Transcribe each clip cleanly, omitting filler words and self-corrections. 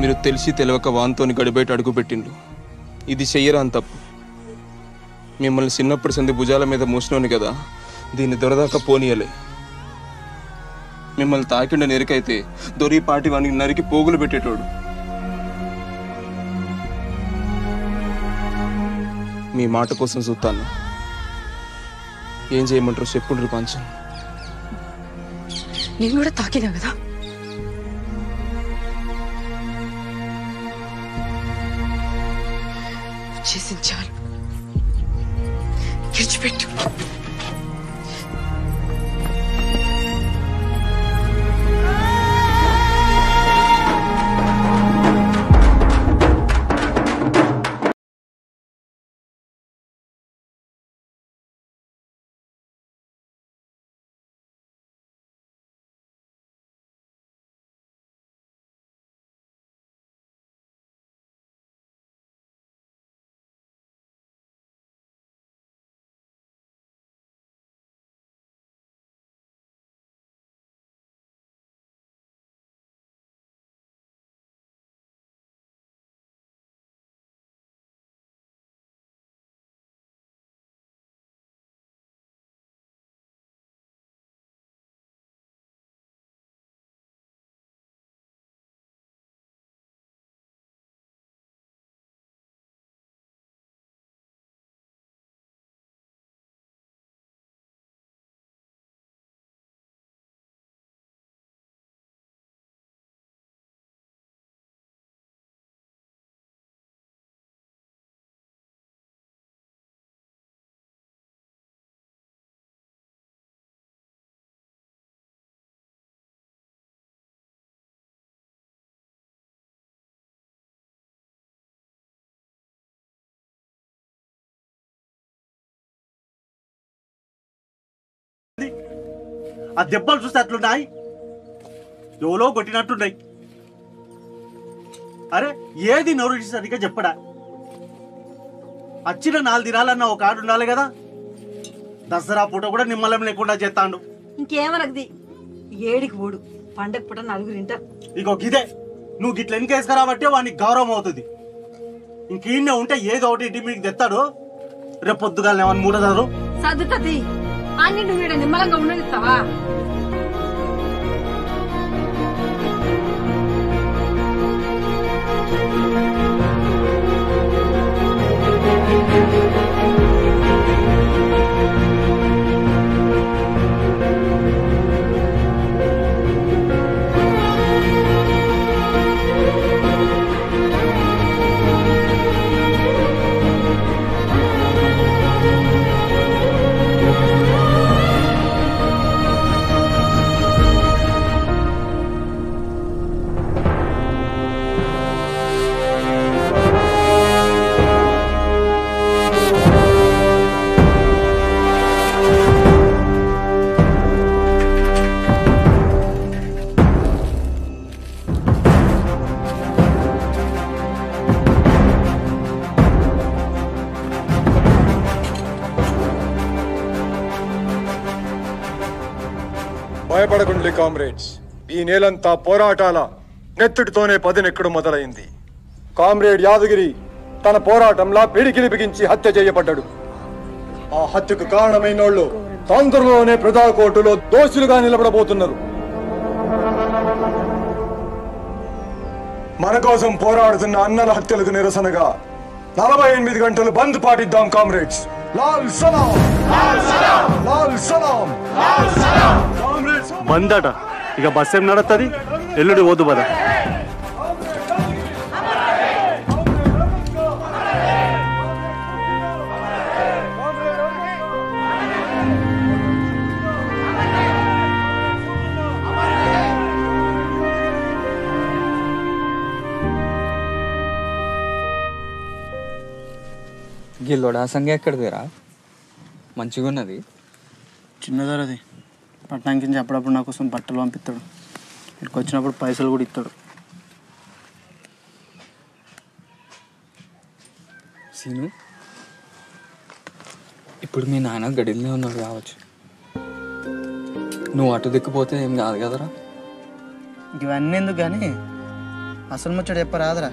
మీరు తెలిసి తెలియక వాన్తోని గడిబయట అడుగుపెట్టిండు. ఇది చెయ్యరా అని తప్పు. మిమ్మల్ని చిన్నప్పటి సంది భుజాల మీద మూసినోని కదా, దీన్ని దొరదాకా పోనీయలే. మిమ్మల్ని తాకిండ నెరికైతే దొరి పాటి వానికి నరికి పోగులు పెట్టేటోడు. మీ మాట కోసం చూస్తాను. ఏం చేయమంటారు చెప్పుండ్రు పంచం. నేను కూడా తాకినా కదా, చేసింది చాలు, విడిచిపెట్టు. ఆ దెబ్బలు చూస్తే అట్లున్నాయి, ఎవరో కొట్టినట్టున్నాయి. అరే ఏది నోరు సరిగ్గా చెప్పడా? వచ్చిన 4 దినాలన్నా ఒక ఆడు ఉండాలి కదా. దసరా పూట కూడా నిమ్మలం లేకుండా చేస్తాడు. ఇంకేమనది ఏడికి ఓడు, పండగ పూట 4 తింటారు. ఇగో గిదే నువ్వు గిట్ల ఎన్కేసుకురాబట్టే వానికి గౌరవం అవుతుంది. ఇంకీన్నే ఉంటే ఏదో ఒకటి ఇంటి మీకు తెస్తాడు. రేపు పొద్దుగాలని ఏమన్నా మూడదారు సర్దుతుంది. అన్ని నువ్వు ఇక్కడ నిమ్మలంగా ఉండనిస్తావా? భయపడకుండ్లి కామ్రేడ్స్. ఈ నేలంతా పోరాటాల నెత్తుడితోనే పదునెక్కడు మొదలైంది. కామ్రేడ్ యాదగిరి తన పోరాటంలా పిడికిలి బిగించి హత్య చేయబడ్డాడు. ఆ హత్యకు కారణమైనోళ్ళు తొందరలోనే ప్రజా కోర్టులో దోషులుగా నిలబడబోతున్నారు. మన కోసం పోరాడుతున్న అన్నల హత్యలకు నిరసనగా 48 గంటలు బంద్ పాటిద్దాం కామ్రేడ్స్. లాల్ సలాం, లాల్ సలాం, లాల్ సలాం, లాల్ సలాం. బంద్ అట. ఇక బస్ ఏం నడుస్తుంది? ఎల్లుడి పోదు బదా. గిల్లోడా సంగ ఎక్కడిదిరా? మంచిగా ఉన్నది. చిన్నదారది పట్టణానికి నుంచి అప్పుడప్పుడు నా కోసం బట్టలు పంపిస్తాడు. ఇక్కడికి వచ్చినప్పుడు పైసలు కూడా ఇస్తాడు. సీను, ఇప్పుడు మీ నాన్న గడిలోనే ఉన్నాడు కావచ్చు. నువ్వు అటు దిక్కుపోతే ఏం కాదు కదరా. ఇవన్నీ ఎందుకు కానీ అసలు ముచ్చట చెప్పరాదురా.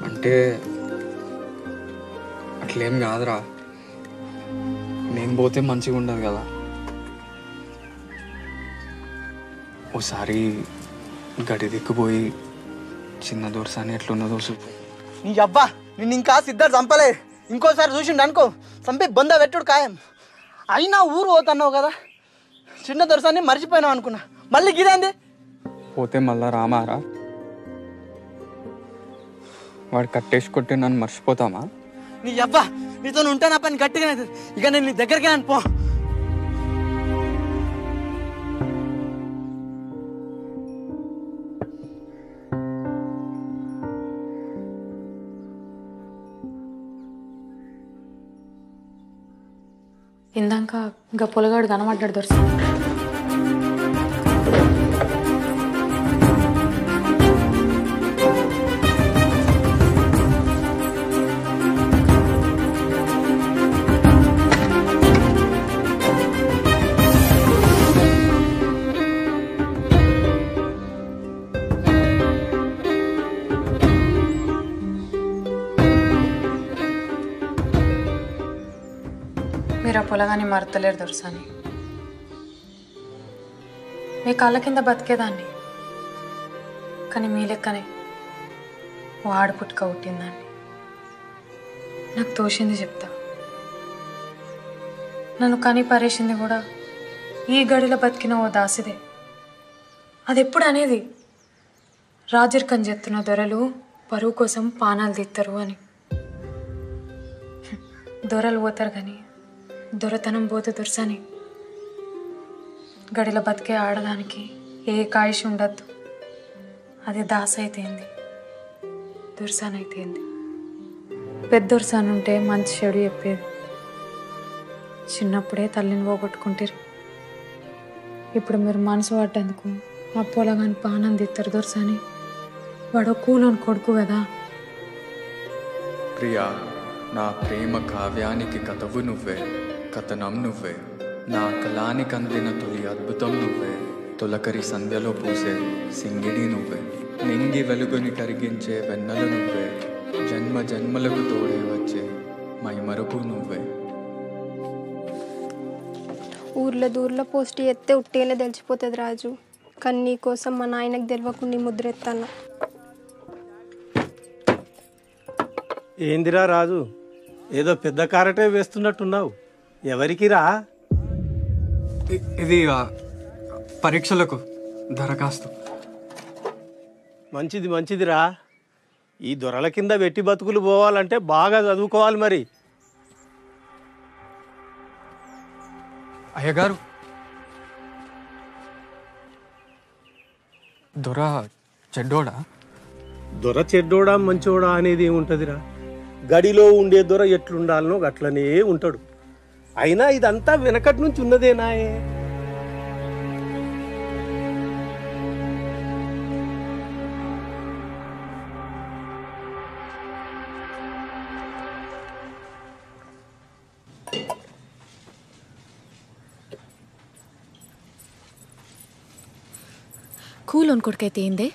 అంటే అట్లేం కాదురా, నేను పోతే మంచిగా ఉండదు కదా. ఓసారి గడి దిక్కుపోయి చిన్న దొరసాని ఎట్లున్నదో చూపు. నీ అబ్బా నిన్ను ఇంకా సిద్ధార్థ చంపలే. ఇంకోసారి చూసిండు అనుకో చంపి బొంద పెట్టుడు ఖాయం. అయినా ఊరు పోతున్నావు కదా, చిన్న దొరసాన్ని మర్చిపోయినావు అనుకున్నా. మళ్ళీ గిదేంది? పోతే మళ్ళా రామారా? వాడు కట్టేసి కొట్టి నన్ను మర్చిపోతామా? నీ అబ్బా నీతో ఉంటే నా పని గట్టిగానే అవుతుంది. ఇక నేను నీ దగ్గరికి పో. ఇందాక ఇంకా పొలగాడు కనబడ్డాడు దొరసాని. మీరు ఆ పొలగాని మరతలేరు దొరసాని. మీ కాళ్ళ కింద బతికేదాన్ని, కానీ మీ లెక్కనే ఓ ఆడపుట్టుక పుట్టిందాన్ని. నాకు తోచింది చెప్తా. నన్ను కని పరేసింది కూడా ఈ గడిలో బతికిన ఓ దాసిదే. అది ఎప్పుడు అనేది రాజరికం చెప్తున్న దొరలు పరువు కోసం పానాలు తీస్తారు అని. దొరలు పోతారు కానీ దొరతనం పోతే దొరసాని. గడిలో బతికే ఆడదానికి ఏ కాయిష్ ఉండద్దు. అది దాస అయితేంది, దొరసాని అయితేంది. పెద్ద దొరసాని ఉంటే మంచి చెడు చెప్పేది. చిన్నప్పుడే తల్లిని పోగొట్టుకుంటారు. ఇప్పుడు మీరు మనసు పడ్డందుకు ఆ పొలగాని పానం తీస్తారు దొరసాని. వాడు కూలోని కొడుకు కదా. ప్రియా, నా ప్రేమ కావ్యానికి కథవు నువ్వే, కథనం నువ్వే. నా కళానికి అందిన తొలి అద్భుతం నువ్వే. తొలకరి సంధ్యలో పూసే సింగిడి నువ్వే. నింగి వెలుగుని కరిగించే వెన్నెల నువ్వే. జన్మ జన్మలకు తోడే వచ్చే మైమరుపు నువ్వే. ఊర్లో దూర్లో పోస్ట్ ఎత్తే ఉట్టేనే తెలిసిపోతుంది రాజు. కానీ నీ కోసం మా నాయనకు తెలియకుండా ముద్ర ఎత్తాను. ఏందిరా రాజు, ఏదో పెద్ద కారటే వేస్తున్నట్టున్నావు. ఎవరికి రా? ఇది పరీక్షలకు దరఖాస్తు. మంచిది మంచిదిరా. ఈ దొరల కింద వెట్టి బతుకులు పోవాలంటే బాగా చదువుకోవాలి మరి. అయ్యగారు, దొర చెడ్డోడా? దొర చెడ్డోడా మంచోడా అనేది ఏముంటుందిరా. గడిలో ఉండే దొర ఎట్లుండాలనో అట్లనే ఉంటాడు. అయినా ఇదంతా వెనకటి నుంచి ఉన్నదేనాయే. కూలోని కొడుకైతే ఏందే?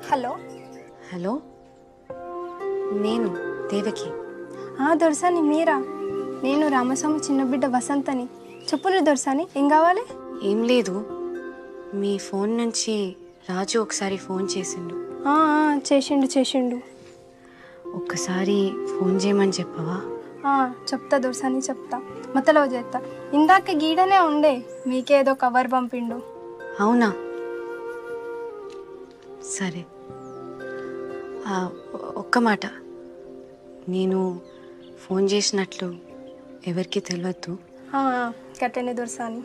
హలో హలో, నేను దేవకి. దొరసాని మీరా? నేను రామస్వామి చిన్న బిడ్డ వసంతని. చెప్పులు దొరసాని, ఏం కావాలి? ఏం లేదు, మీ ఫోన్ నుంచి రాజు ఒకసారి ఫోన్ చేసిండు. చేసిండు. ఒక్కసారి ఫోన్ చేయమని చెప్పవా? చెప్తా దొరసాని, చెప్తా. మతలో చేస్తా. ఇందాక గీడనే ఉండే, మీకేదో కవర్ పంపిండు. అవునా, సరే. ఒక్క మాట, నేను ఫోన్ చేసినట్లు ఎవరికి తెలియద్దు. కట్టనే దొరసాని.